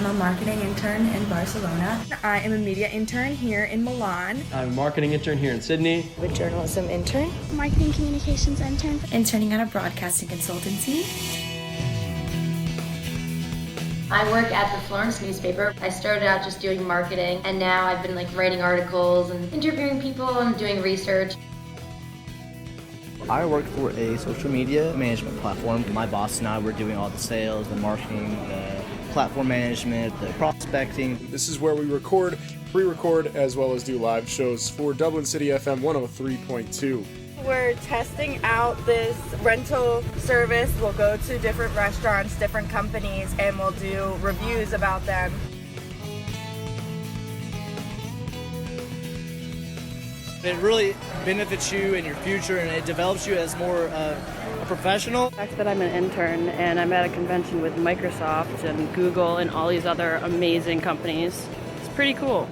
am a marketing intern in Barcelona. I am a media intern here in Milan. I'm a marketing intern here in Sydney. I'm a journalism intern. Marketing communications intern. Interning at a broadcasting consultancy. I work at the Florence newspaper. I started out just doing marketing, and now I've been writing articles and interviewing people and doing research. I work for a social media management platform. My boss and I were doing all the sales, the marketing, the platform management, the prospecting. This is where we record, pre-record, as well as do live shows for Dublin City FM 103.2. We're testing out this rental service. We'll go to different restaurants, different companies, and we'll do reviews about them. It really benefits you in your future, and it develops you as more a professional. The fact that I'm an intern and I'm at a convention with Microsoft and Google and all these other amazing companies, it's pretty cool.